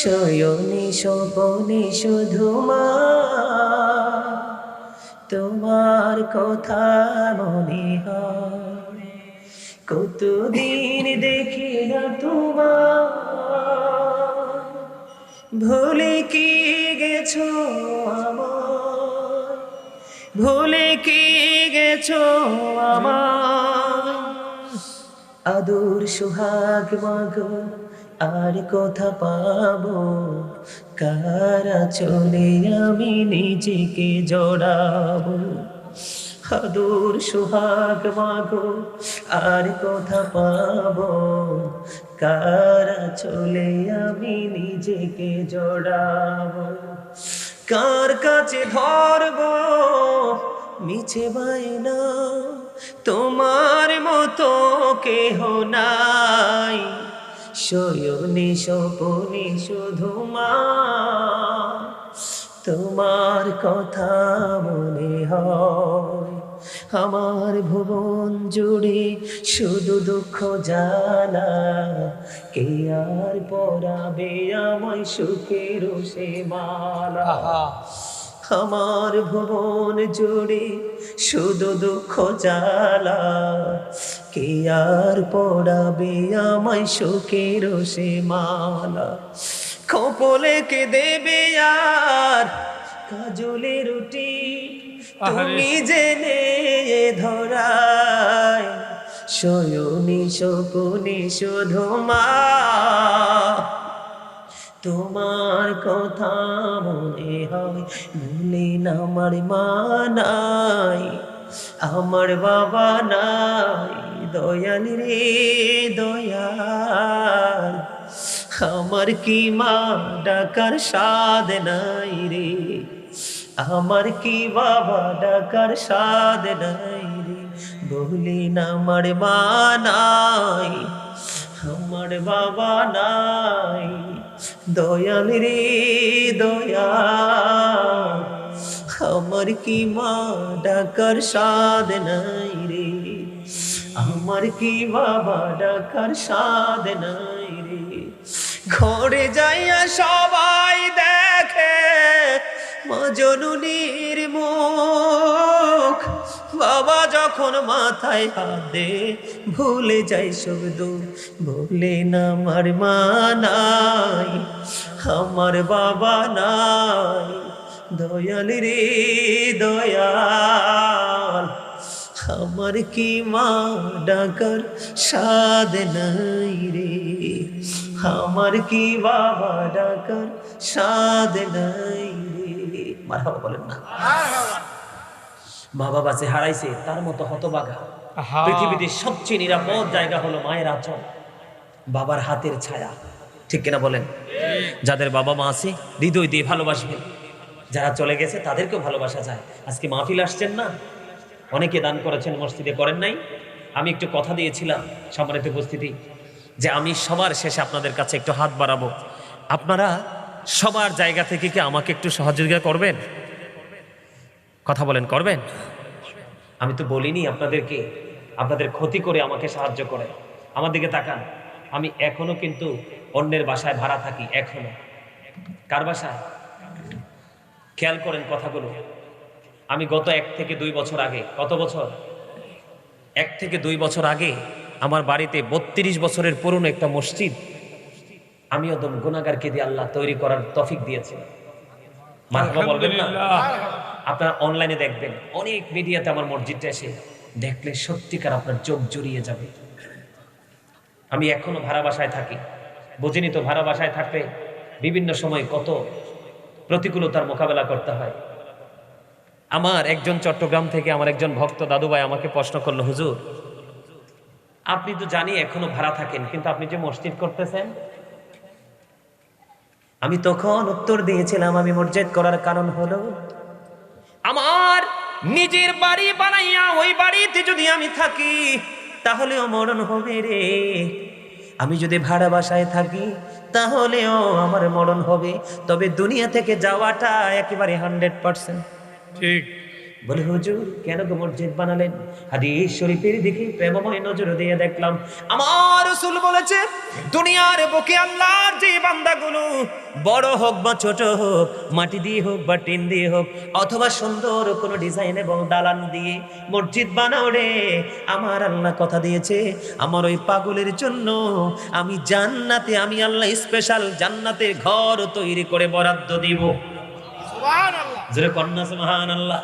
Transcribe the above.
শয়নে স্বপনে শুধু মা তোমার কথা মনে হয়। কতদিন দেখি না তোমার, ভুলে কি গেছো আমার, ভুলে কি গেছো আমার। আদর সোহাগ মাগো আর কথা পাবো, কারা চলে আমি নিজেকে জড়াবো। আদর সোহাগ মাগো আর কথা পাবো, কারা চলে আমি নিজেকে জড়াবো। কার কাছে ধরবো মিছে বায়না, তোমার মতো কেহ নাই। শয়নে স্বপনে শুধু মা তোমার কথা মনে হয়। আমার ভুবন জুড়ে শুধু দুঃখ জ্বালা, কে আর পরাবে আমায় সুখের সে মালা। আমার ভুবন জুড়ে শুধু দুঃখ জ্বালা, কে আর পড়াবে আমায় সুখের সে মালা। কপলে কে দেবে আর কাজলে রুটি, তুমি জেনে ধরায়। শয়নে স্বপনে শুধু মা তোমার কথা মনে হয়। ভুলেন আমার মা নাই, আমার বাবা নাই, দয়াল রে দয়াল। আমার কি মা ডাকার সাধ নাই রে, আমার কি বাবা ডাকার সাধ নাই রে। ভুলেন আমার মা নাই, আমার বাবা নাই, দয়াল রে দয়াল। আমার কি মা ডাকার সাধ নাই রে, আমার কি বাবা ডাকার সাধ নাই রে। ঘরে যাইয়া সবাই দেখে মা জননীর মুখ, বাবা যখন মাথায় হাত দে ভুলে যাই সব দুঃখ। বলেন আমার মা নাই, আমার বাবা নাই, দয়াল রে দয়াল। আমার কি মা ডাকার সাধ নাই রে, আমার কি বাবা ডাকার সাধ নাই রে। মারহাবা বলেন না। মা বাবা যে হারাইছে তার মতো হতবাগা পৃথিবীতে সবচেয়ে নিরাপদ জায়গা হলো মায়ের আঁচল, বাবার হাতের ছায়া। ঠিক কিনা বলেন? যাদের বাবা মা আছে হৃদয় দিয়ে ভালোবাসবেন, যারা চলে গেছে তাদেরকেও ভালোবাসা যায়। আজকে মাহফিল আসছেন না, অনেকে দান করেছেন, মসজিদে করেন নাই। আমি একটু কথা দিয়েছিলাম সম্মানিত উপস্থিতি যে আমি সবার শেষে আপনাদের কাছে একটু হাত বাড়াবো। আপনারা সবার জায়গা থেকে কি আমাকে একটু সহযোগিতা করবেন? কথা বলেন, করবেন? আমি তো বলিনি আপনাদেরকে আপনাদের ক্ষতি করে আমাকে সাহায্য করে। আমার দিকে তাকান, আমি এখনো কিন্তু অন্যের বাসায় ভাড়া থাকি, এখনো। কার বাসায়? খেয়াল করেন কথাগুলো। আমি গত 1 থেকে 2 বছর আগে, কত বছর? 1 থেকে 2 বছর আগে আমার বাড়িতে 32 বছরের পুরনো একটা মসজিদ আমি একদম গুনাহগারকে দিয়ে আল্লাহ তৈরি করার তৌফিক দিয়েছে। মারহাবা বলবেন না? আপনারা অনলাইনে দেখবেন, অনেক মিডিয়াতে আমার মসজিদটা এসে দেখলে সত্যিকার আপনার চোখ জুড়িয়ে যাবে। আমি এখনো ভাড়া বাসায় থাকি, বুঝিনি তো ভাড়া বাসায় থাকতে বিভিন্ন সময় কত প্রতিকূলতার মোকাবেলা করতে হয়। আমার একজন চট্টগ্রাম থেকে আমার একজন ভক্ত দাদুভাই আমাকে প্রশ্ন করলো, হুজুর আপনি তো জানি এখনো ভাড়া থাকেন, কিন্তু আপনি যে মসজিদ করতেছেন। আমি তখন উত্তর দিয়েছিলাম আমি মসজিদ করার কারণ হলো আমার নিজের বাড়ি বানাইয়া ওই বাড়িতে যদি আমি থাকি তাহলেও মরণ হবে রে। আমি যদি ভাড়া বাসায় থাকি তাহলেও আমার মরণ হবে। তবে দুনিয়া থেকে যাওয়াটা একেবারে 100%। ঠিক। বলে হুজুর কেন গো মসজিদ বানালেন? হাদিস শরীফের দিকে প্রেমময় নজর দিয়ে দেখলাম আমার রাসূল বলেছে দুনিয়ার বুকে আল্লাহর যে বান্দাগুলো বড় হোক বা ছোট হোক, মাটি দিয়ে হোক বা টিন দিয়ে হোক, অথবা সুন্দর কোনো ডিজাইন এবং দালান দিয়ে মসজিদ বানাও রে, আমার আল্লাহ কথা দিয়েছে আমার ওই পাগলের জন্য আমি জান্নাতে, আমি আল্লাহ স্পেশাল জান্নাতে ঘর তৈরি করে বরাদ্দ দিব। সুবহানাল্লাহ। জোরে কন্যা সুবহানাল্লাহ।